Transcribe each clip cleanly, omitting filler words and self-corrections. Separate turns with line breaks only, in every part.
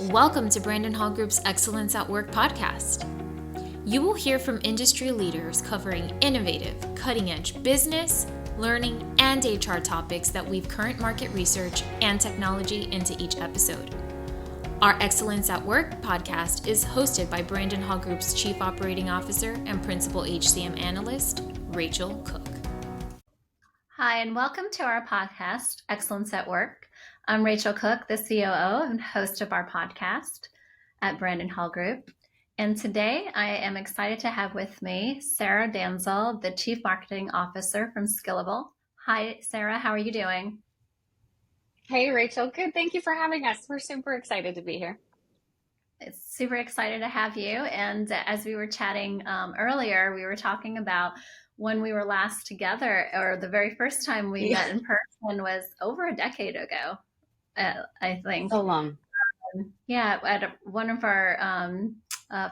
Welcome to Brandon Hall Group's Excellence at Work podcast. You will hear from industry leaders covering innovative, cutting-edge business, learning, and HR topics that weave current market research and technology into each episode. Our Excellence at Work podcast is hosted by Brandon Hall Group's Chief Operating Officer and Principal HCM Analyst, Rachel Cook.
Hi, and welcome to our podcast, Excellence at Work. I'm Rachel Cook, the COO and host of our podcast at Brandon Hall Group. And today I am excited to have with me Sarah Danzl, the Chief Marketing Officer from Skillable. Hi, Sarah. How are you doing?
Hey, Rachel. Good. Thank you for having us. We're super excited to be here.
It's super excited to have you. And as we were chatting earlier, we were talking about when we were last together, or the very first time we met in person was over a decade ago, I think.
So long.
At one of our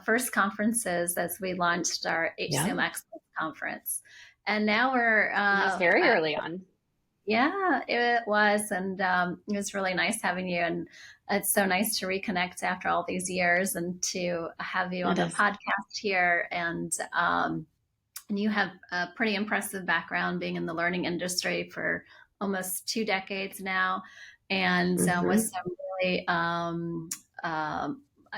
first conferences as we launched our HCM Excellence Conference. And now we're...
it was very early on.
Yeah, it was. And it was really nice having you. And it's so nice to reconnect after all these years and to have you on the podcast here. And you have a pretty impressive background being in the learning industry for almost 2 decades now. And with some really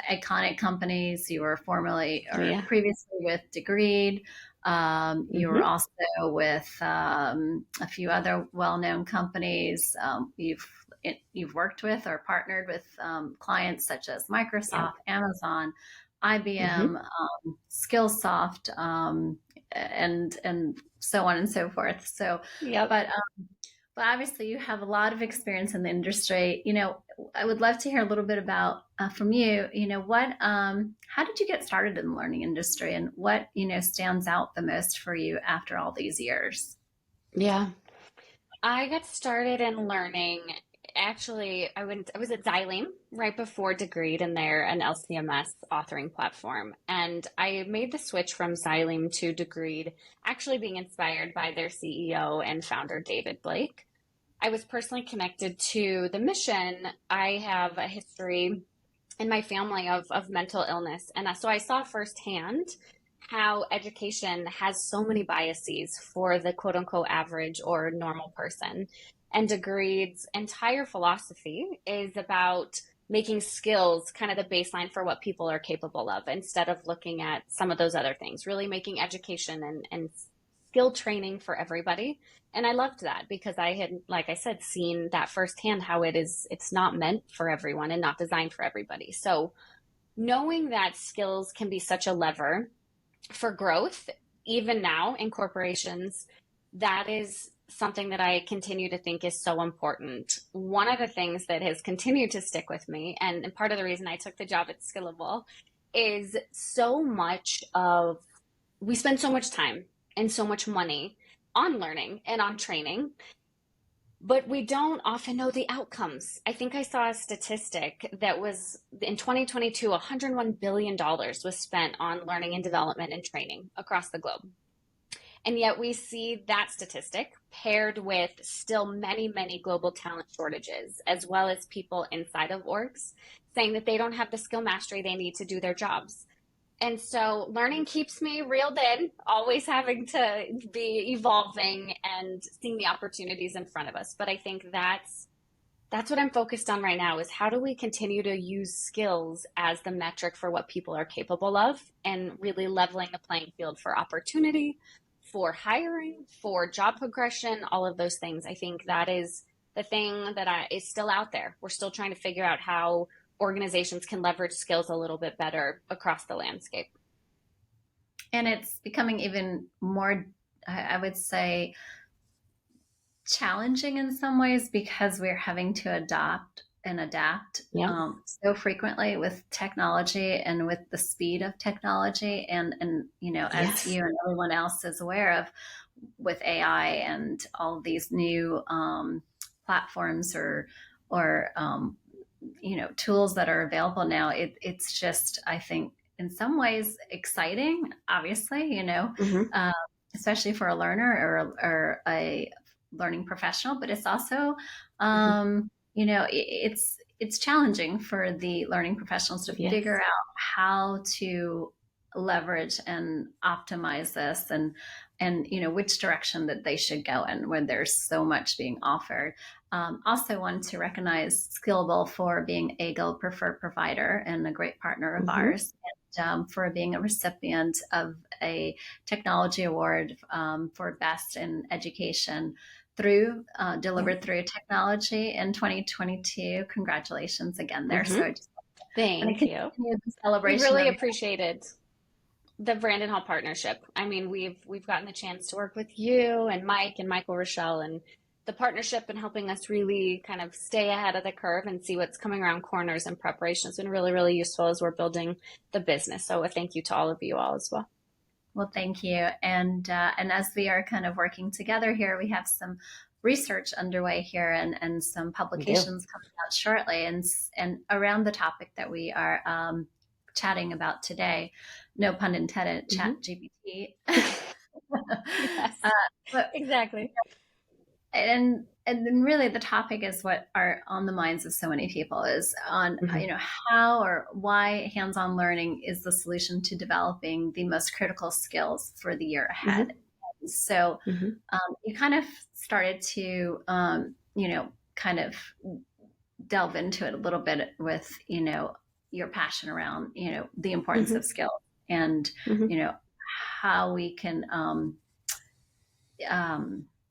iconic companies. You were formerly or previously with Degreed. You were also with a few other well-known companies. You've worked with or partnered with clients such as Microsoft, Amazon, IBM, Skillsoft, and so on and so forth. So, but obviously you have a lot of experience in the industry. You know, I would love to hear a little bit about from you, how did you get started in the learning industry and what, stands out the most for you after all these years?
Yeah. I got started in learning. Actually, I was at Xylem right before Degreed, and they're an LCMS authoring platform. And I made the switch from Xylem to Degreed, actually being inspired by their CEO and founder, David Blake. I was personally connected to the mission. I have a history in my family of mental illness. And so I saw firsthand how education has so many biases for the quote unquote average or normal person. And Degreed's entire philosophy is about making skills kind of the baseline for what people are capable of, instead of looking at some of those other things, really making education and skill training for everybody. And I loved that because I had, like I said, seen that firsthand, how it's not meant for everyone and not designed for everybody. So knowing that skills can be such a lever for growth, even now in corporations, that is something that I continue to think is so important. One of the things that has continued to stick with me, and part of the reason I took the job at Skillable, is we spend so much time and so much money on learning and on training, but we don't often know the outcomes. I think I saw a statistic that was in 2022, $101 billion was spent on learning and development and training across the globe. And yet we see that statistic paired with still many, many global talent shortages, as well as people inside of orgs saying that they don't have the skill mastery they need to do their jobs. And so learning keeps me reeled in, always having to be evolving and seeing the opportunities in front of us. But I think that's what I'm focused on right now, is how do we continue to use skills as the metric for what people are capable of, and really leveling the playing field for opportunity, for hiring, for job progression, all of those things. I think that is the thing that is still out there. We're still trying to figure out how organizations can leverage skills a little bit better across the landscape.
And it's becoming even more, I would say, challenging in some ways because we're having to adapt so frequently with technology and with the speed of technology. And as you and everyone else is aware of, with AI and all of these new platforms or tools that are available now, it's just, I think, in some ways exciting, obviously, especially for a learner or a learning professional, but it's also, it's it's challenging for the learning professionals to figure out how to leverage and optimize this, and which direction that they should go in when there's so much being offered. Also want to recognize Skillable for being a Guild preferred provider and a great partner of ours, and for being a recipient of a technology award for best in education delivered through technology in 2022. Congratulations again there. So I just
thank you.
The celebration.
We really appreciated the Brandon Hall partnership. I mean, we've gotten the chance to work with you and Mike and Michael Rochelle, and the partnership and helping us really kind of stay ahead of the curve and see what's coming around corners in preparation has been really, really useful as we're building the business. So a thank you to all of you all as well.
Well, thank you. And as we are kind of working together here, we have some research underway here and some publications coming out shortly, and around the topic that we are chatting about today. No pun intended, ChatGPT.
Yes, exactly.
And then really the topic is what are on the minds of so many people is on, how or why hands-on learning is the solution to developing the most critical skills for the year ahead. So you kind of started to, kind of delve into it a little bit with, your passion around, the importance of skills and,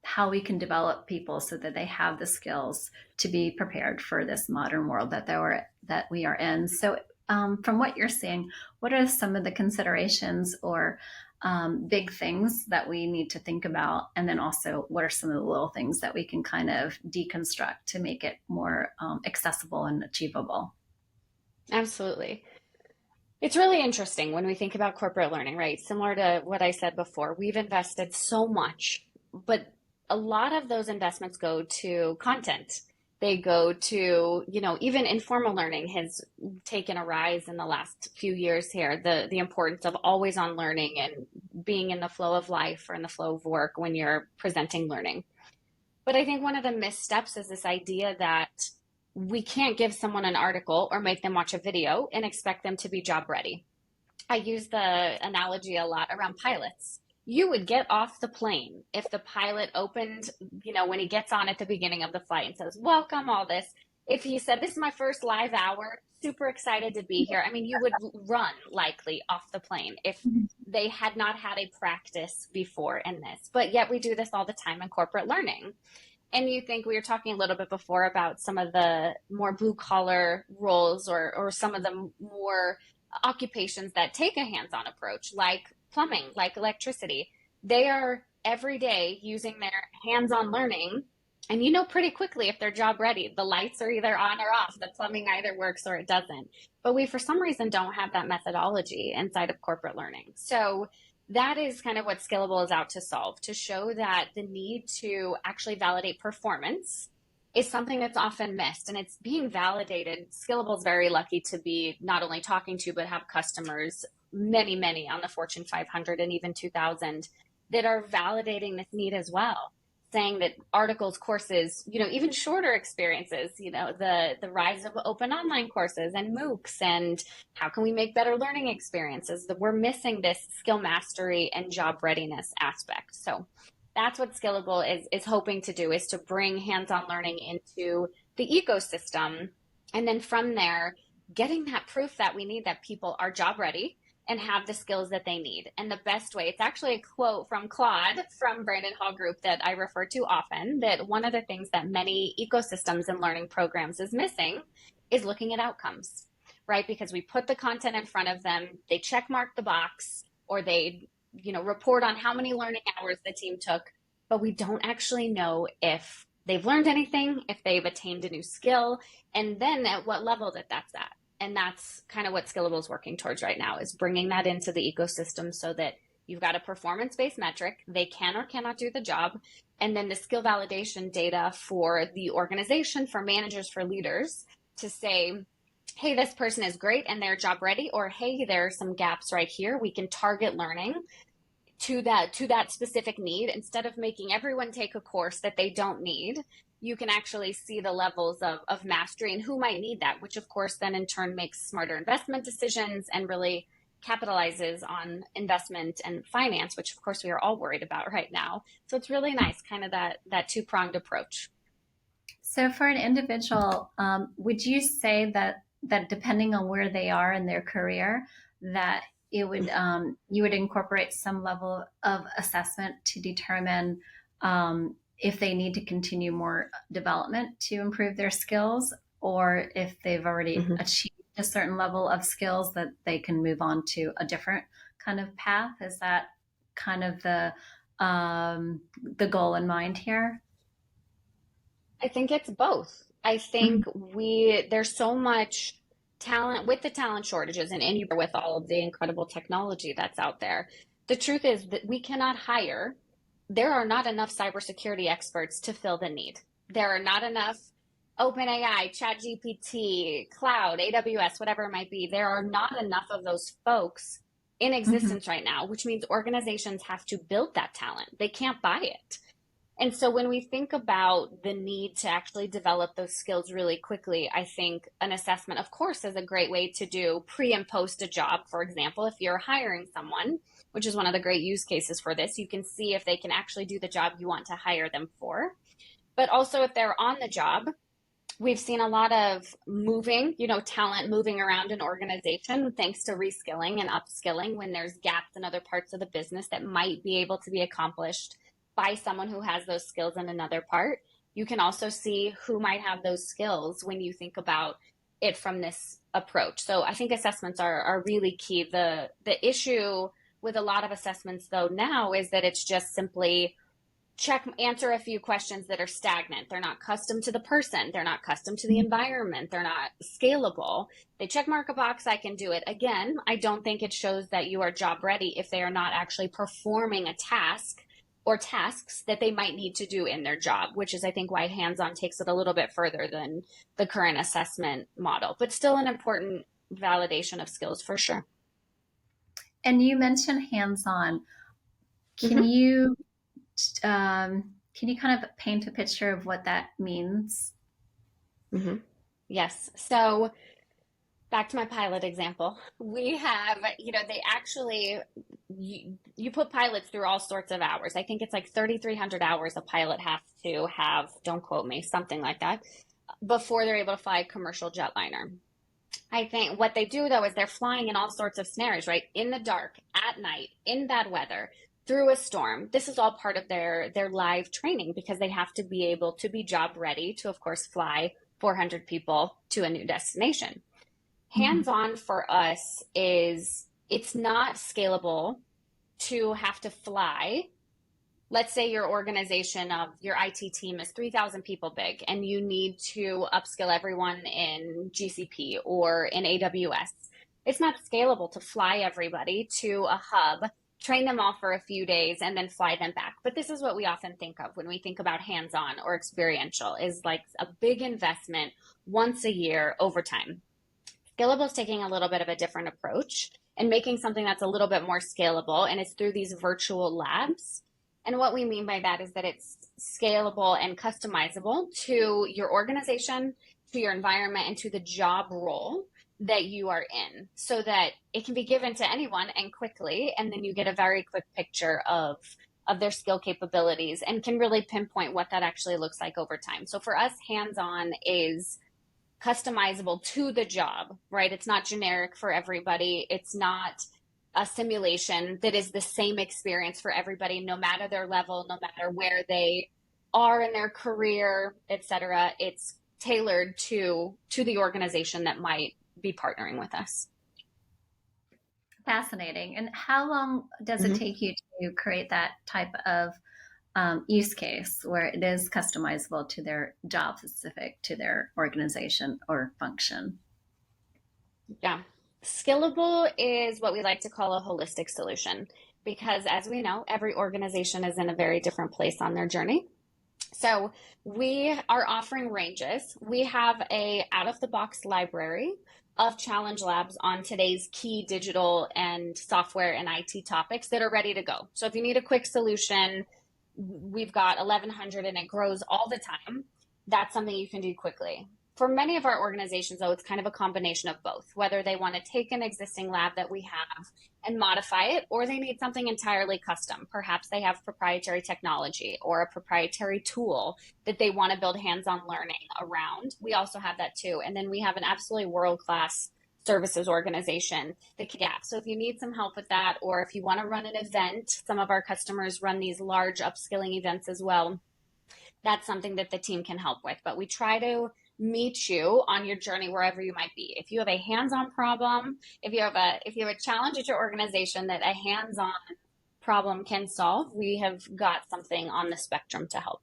how we can develop people so that they have the skills to be prepared for this modern world that we are in. So from what you're seeing, what are some of the considerations or big things that we need to think about? And then also, what are some of the little things that we can kind of deconstruct to make it more accessible and achievable?
Absolutely. It's really interesting when we think about corporate learning, right? Similar to what I said before, we've invested so much, but a lot of those investments go to content. They go to, even informal learning has taken a rise in the last few years here, the importance of always on learning and being in the flow of life or in the flow of work when you're presenting learning. But I think one of the missteps is this idea that we can't give someone an article or make them watch a video and expect them to be job ready. I use the analogy a lot around pilots. You would get off the plane if the pilot opened, when he gets on at the beginning of the flight and says, welcome, all this. If he said, this is my first live hour, super excited to be here. I mean, you would run likely off the plane if they had not had a practice before in this. But yet we do this all the time in corporate learning. And you think we were talking a little bit before about some of the more blue collar roles or some of the more occupations that take a hands-on approach, like plumbing, like electricity. They are every day using their hands-on learning, and pretty quickly if they're job ready. The lights are either on or off, the plumbing either works or it doesn't. But we for some reason don't have that methodology inside of corporate learning. So that is kind of what Skillable is out to solve, to show that the need to actually validate performance is something that's often missed, and it's being validated. Skillable is very lucky to be not only talking to, but have customers, many on the Fortune 500 and even 2000, that are validating this need as well, saying that articles, courses, even shorter experiences, the rise of open online courses and MOOCs, and how can we make better learning experiences, that we're missing this skill mastery and job readiness aspect. So that's what Skillable is hoping to do, is to bring hands-on learning into the ecosystem. And then from there, getting that proof that we need that people are job ready and have the skills that they need. And the best way, it's actually a quote from Claude from Brandon Hall Group that I refer to often, that one of the things that many ecosystems and learning programs is missing is looking at outcomes, right? Because we put the content in front of them, they check mark the box, or they, report on how many learning hours the team took, but we don't actually know if they've learned anything, if they've attained a new skill, and then at what level that's at. And that's kind of what Skillable is working towards right now, is bringing that into the ecosystem so that you've got a performance-based metric, they can or cannot do the job, and then the skill validation data for the organization, for managers, for leaders, to say, hey, this person is great and they're job ready, or hey, there are some gaps right here. We can target learning to that specific need, instead of making everyone take a course that they don't need you can actually see the levels of mastery and who might need that, which of course then in turn makes smarter investment decisions and really capitalizes on investment and finance, which of course we are all worried about right now. So it's really nice, kind of that two-pronged approach.
So for an individual, would you say that depending on where they are in their career, that it would you would incorporate some level of assessment to determine if they need to continue more development to improve their skills, or if they've already achieved a certain level of skills that they can move on to a different kind of path? Is that kind of the goal in mind here?
I think it's both. I think there's so much talent with the talent shortages and with all of the incredible technology that's out there. The truth is that we cannot hire. There are not enough cybersecurity experts to fill the need. There are not enough OpenAI, ChatGPT, Cloud, AWS, whatever it might be. There are not enough of those folks in existence right now, which means organizations have to build that talent. They can't buy it. And so when we think about the need to actually develop those skills really quickly, I think an assessment, of course, is a great way to do pre and post a job. For example, if you're hiring someone, which is one of the great use cases for this, you can see if they can actually do the job you want to hire them for. But also if they're on the job, we've seen a lot of talent moving around an organization thanks to reskilling and upskilling when there's gaps in other parts of the business that might be able to be accomplished by someone who has those skills in another part. You can also see who might have those skills when you think about it from this approach. So I think assessments are really key. The issue with a lot of assessments though now is that it's just simply answer a few questions that are stagnant. They're not custom to the person. They're not custom to the environment. They're not scalable. They check mark a box, I can do it. Again, I don't think it shows that you are job ready if they are not actually performing a task or tasks that they might need to do in their job, which is, I think, why hands-on takes it a little bit further than the current assessment model, but still an important validation of skills for sure.
And you mentioned hands-on. Can you kind of paint a picture of what that means?
Yes. So back to my pilot example, we have, they actually, you put pilots through all sorts of hours. I think it's like 3,300 hours a pilot has to have, don't quote me, something like that, before they're able to fly a commercial jetliner. I think what they do though is they're flying in all sorts of scenarios, right? In the dark, at night, in bad weather, through a storm. This is all part of their live training because they have to be able to be job ready to, of course, fly 400 people to a new destination. Hands-on for us is it's not scalable to have to fly. Let's say your organization of your IT team is 3,000 people big and you need to upskill everyone in GCP or in AWS. It's not scalable to fly everybody to a hub, train them all for a few days, and then fly them back. But this is what we often think of when we think about hands-on or experiential, is like a big investment once a year over time. Skillable is taking a little bit of a different approach and making something that's a little bit more scalable, and it's through these virtual labs. And what we mean by that is that it's scalable and customizable to your organization, to your environment, and to the job role that you are in, so that it can be given to anyone and quickly, and then you get a very quick picture of their skill capabilities and can really pinpoint what that actually looks like over time. So for us, hands-on is customizable to the job, right? It's not generic for everybody. It's not a simulation that is the same experience for everybody, no matter their level, no matter where they are in their career, etc. It's tailored to the organization that might be partnering with us.
Fascinating. And how long does it take you to create that type of use case where it is customizable to their job, specific to their organization or function?
Yeah. Skillable is what we like to call a holistic solution because, as we know, every organization is in a very different place on their journey. So we are offering ranges. We have a out-of-the-box library of challenge labs on today's key digital and software and IT topics that are ready to go. So if you need a quick solution, we've got 1,100 and it grows all the time. that's something you can do quickly. For many of our organizations, though, it's kind of a combination of both, whether they want to take an existing lab that we have and modify it, or they need something entirely custom. Perhaps they have proprietary technology or a proprietary tool that they want to build hands-on learning around. We also have that too. And then we have an absolutely world-class services organization that can gap. So if you need some help with that, or if you want to run an event, some of our customers run these large upskilling events as well. That's something that the team can help with. But we try to meet you on your journey wherever you might be. If you have a hands-on problem, if you have a challenge at your organization that a hands-on problem can solve, we have got something on the spectrum to help.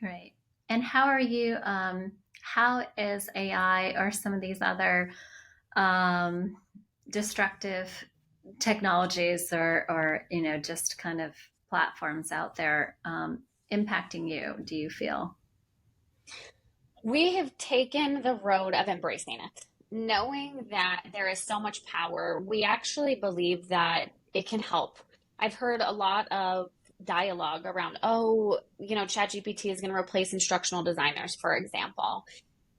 Great. And how are you, how is AI or some of these other destructive technologies or just kind of platforms out there impacting you, do you feel?
We have taken the road of embracing it, knowing that there is so much power. We actually believe that it can help. I've heard a lot of dialogue around, ChatGPT is going to replace instructional designers, for example.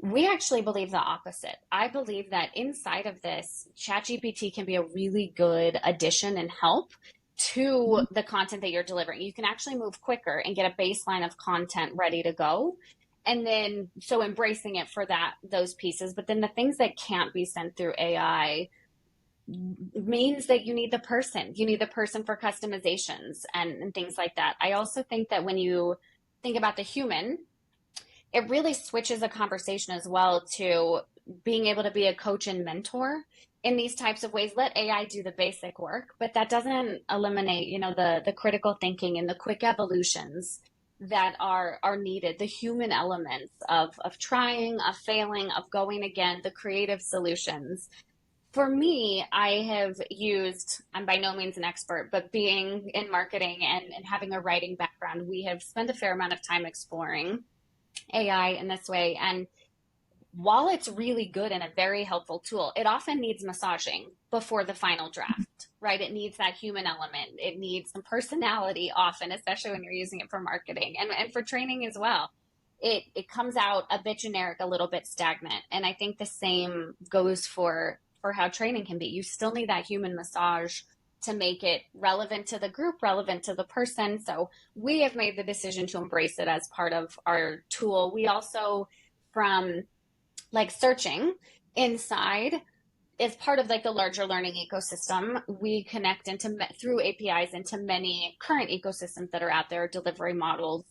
We actually believe the opposite. I believe that inside of this, ChatGPT can be a really good addition and help to the content that you're delivering. You can actually move quicker and get a baseline of content ready to go. And then, so embracing it for those pieces, but then the things that can't be sent through AI means that you need the person. You need the person for customizations and things like that. I also think that when you think about the human, it really switches a conversation as well to being able to be a coach and mentor in these types of ways. Let AI do the basic work, but that doesn't eliminate, the critical thinking and the quick evolutions that are needed, the human elements of trying, of failing, of going again, the creative solutions. For me, I have used, I'm by no means an expert, but being in marketing and having a writing background, we have spent a fair amount of time exploring AI in this way. And while it's really good and a very helpful tool, it often needs massaging before the final draft, right? It needs that human element. It needs some personality often, especially when you're using it for marketing and for training as well. It comes out a bit generic, a little bit stagnant. And I think the same goes for how training can be. You still need that human massage to make it relevant to the group, relevant to the person. So we have made the decision to embrace it as part of our tool. We also, from searching inside, as part of the larger learning ecosystem, we connect through APIs into many current ecosystems that are out there, delivery models.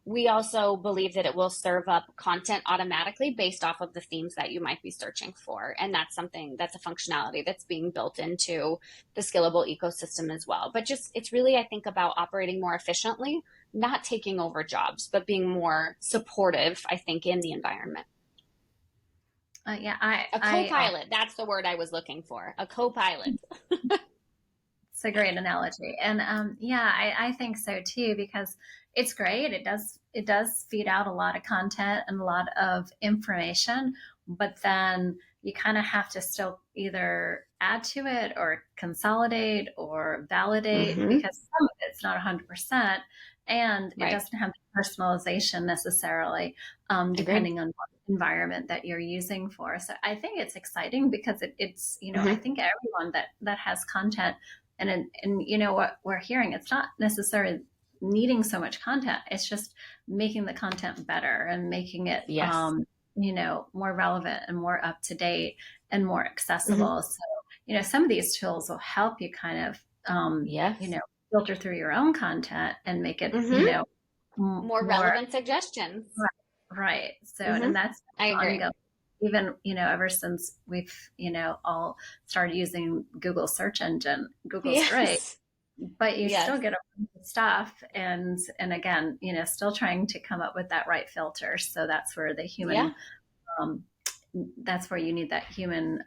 We also believe that it will serve up content automatically based off of the themes that you might be searching for. And that's a functionality that's being built into the Skillable ecosystem as well. But it's really, I think, about operating more efficiently, not taking over jobs, but being more supportive, I think, in the environment. A co-pilot. That's the word I was looking for. A co-pilot.
It's a great analogy. And I think so too, because it's great. It does feed out a lot of content and a lot of information, but then you kind of have to still either add to it or consolidate or validate, because some of it's not 100%, and it doesn't have the personalization necessarily, depending on what environment that you're using for. So I think it's exciting because it's I think everyone that has content and what we're hearing, it's not necessarily needing so much content. It's just making the content better and making it, more relevant and more up to date and more accessible. So, some of these tools will help you kind of, filter through your own content and make it,
more relevant suggestions.
Right. So, and that's ongoing. Even, ever since we've, all started using Google search engine. Google's great, but you still get a bunch of stuff. And again, still trying to come up with that right filter. So that's where the human, that's where you need that human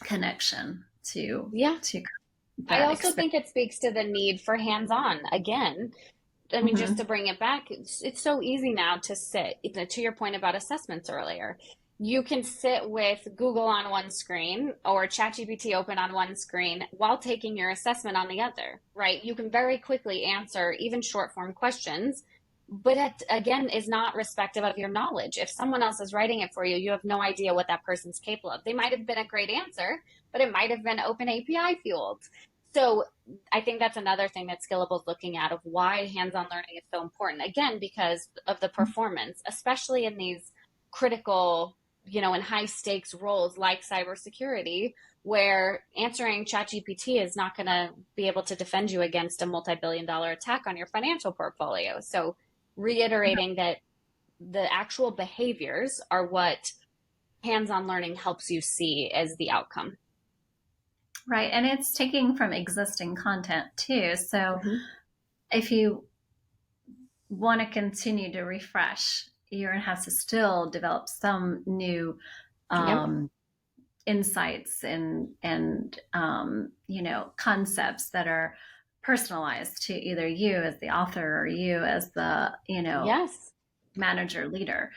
connection to
I also think it speaks to the need for hands-on again. I mean, just to bring it back, it's so easy now to sit, to your point about assessments earlier. You can sit with Google on one screen or ChatGPT open on one screen while taking your assessment on the other, right? You can very quickly answer even short form questions but it again is not respective of your knowledge. If someone else is writing it for you, you have no idea what that person's capable of. They might have been a great answer, but it might have been open API fueled. So I think that's another thing that Skillable is looking at, of why hands-on learning is so important. Again, because of the performance, especially in these critical, and high stakes roles like cybersecurity, where answering ChatGPT is not going to be able to defend you against a multi-billion-dollar attack on your financial portfolio. So reiterating that the actual behaviors are what hands-on learning helps you see as the outcome.
Right. And it's taking from existing content too. So if you want to continue to refresh, you're going to have to still develop some new insights and concepts that are personalized to either you as the author or you as the, manager leader,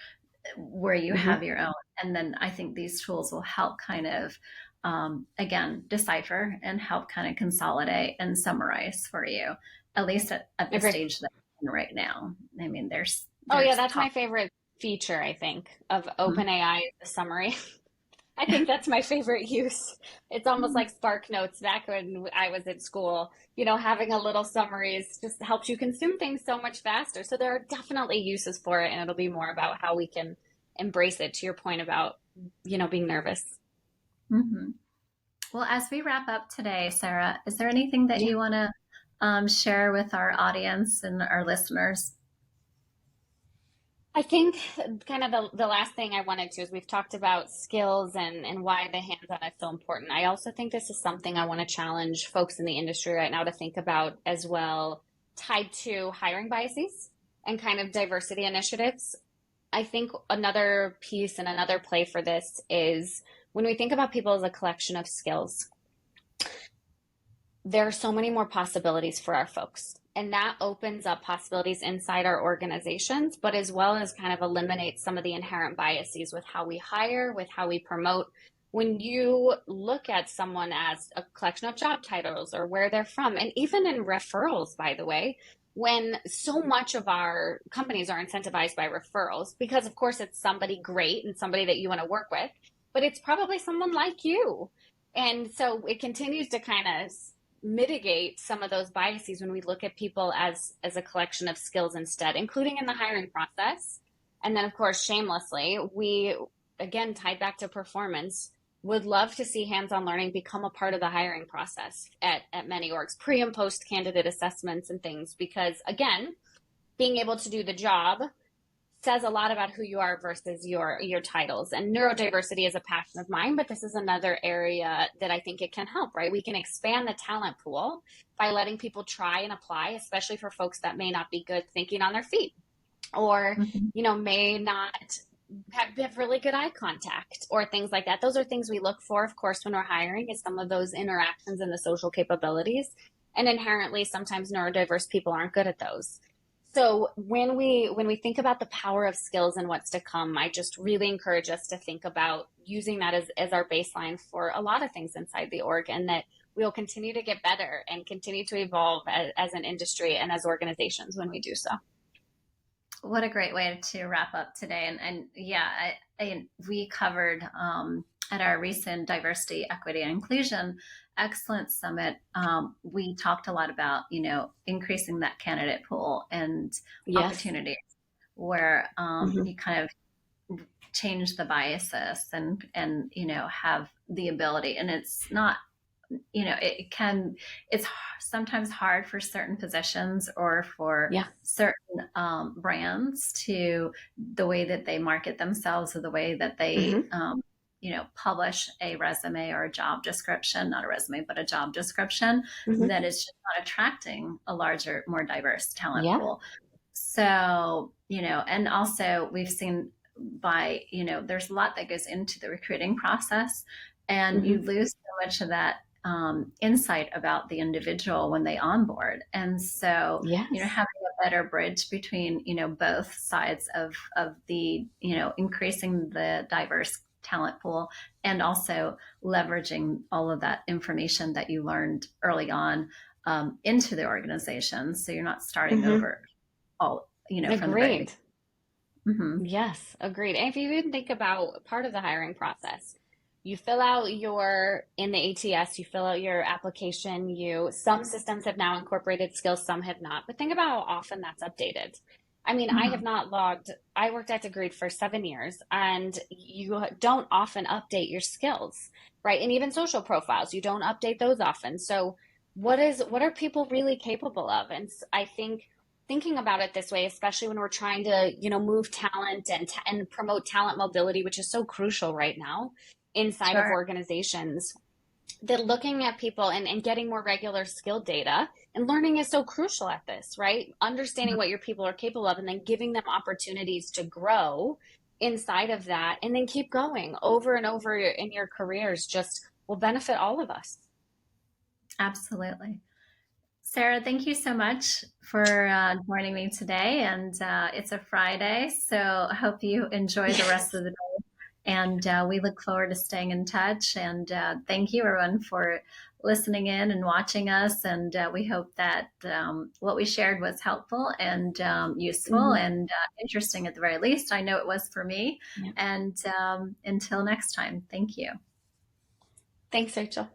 where you have your own. And then I think these tools will help kind of, again, decipher and help kind of consolidate and summarize for you, at least at the stage that I'm in right now. I mean, there's
that's my favorite feature, I think, of OpenAI, the summary. I think that's my favorite use. It's almost like Spark Notes back when I was at school. Having a little summaries just helps you consume things so much faster. So there are definitely uses for it, and it'll be more about how we can embrace it, to your point about, being nervous.
Well, as we wrap up today, Sarah, is there anything that you want to share with our audience and our listeners?
I think kind of the last thing I wanted to is, we've talked about skills and why the hands-on is so important. I also think this is something I want to challenge folks in the industry right now to think about as well, tied to hiring biases and kind of diversity initiatives. I think another piece and another play for this is, when we think about people as a collection of skills, there are so many more possibilities for our folks. And that opens up possibilities inside our organizations, but as well as kind of eliminates some of the inherent biases with how we hire, with how we promote. When you look at someone as a collection of job titles or where they're from, and even in referrals, by the way, when so much of our companies are incentivized by referrals, because of course it's somebody great and somebody that you want to work with, but it's probably someone like you. And so it continues to kind of mitigate some of those biases when we look at people as a collection of skills instead, including in the hiring process. And then, of course, shamelessly, we, again, tied back to performance, would love to see hands-on learning become a part of the hiring process at many orgs, pre and post candidate assessments and things, because, again, being able to do the job says a lot about who you are versus your titles. And neurodiversity is a passion of mine, but this is another area that I think it can help, right? We can expand the talent pool by letting people try and apply, especially for folks that may not be good thinking on their feet, or, may not have really good eye contact or things like that. Those are things we look for, of course, when we're hiring, is some of those interactions and the social capabilities. And inherently, sometimes neurodiverse people aren't good at those. So when we think about the power of skills and what's to come, I just really encourage us to think about using that as our baseline for a lot of things inside the org, and that we'll continue to get better and continue to evolve as an industry and as organizations when we do so.
What a great way to wrap up today. We covered at our recent Diversity, Equity, and Inclusion Excellence Summit, we talked a lot about, increasing that candidate pool and opportunities where you kind of change the biases and have the ability. And it's not, it's sometimes hard for certain positions or for certain brands to the way that they market themselves, or the way that they publish a resume or a job description, not a resume, but a job description, that is just not attracting a larger, more diverse talent pool. So, and also we've seen there's a lot that goes into the recruiting process, and you lose so much of that insight about the individual when they onboard. And so, having a better bridge between, both sides of the, increasing the diverse talent pool, and also leveraging all of that information that you learned early on into the organization. So you're not starting over all from the very
Agreed.
beginning. Mm-hmm.
Yes, agreed. And if you even think about part of the hiring process, you fill out your in the ATS, you fill out your application. Some systems have now incorporated skills, some have not. But think about how often that's updated. I mean, I
Mm-hmm.
have not logged, I worked at Degreed for 7 years, and you don't often update your skills, right? And even social profiles, you don't update those often. So what are people really capable of? And I think thinking about it this way, especially when we're trying to, move talent and promote talent mobility, which is so crucial right now inside of
Sure.
organizations, that looking at people and getting more regular skill data and learning is so crucial at this, right? Understanding what your people are capable of and then giving them opportunities to grow inside of that and then keep going over and over in your careers just will benefit all of us.
Absolutely. Sarah, thank you so much for joining me today. And it's a Friday, so I hope you enjoy the rest of the day. And we look forward to staying in touch. And thank you, everyone, for listening in and watching us. And we hope that what we shared was helpful and useful
Mhm.
and interesting at the very least. I know it was for me.
Yeah.
And until next time, thank you.
Thanks, Rachel.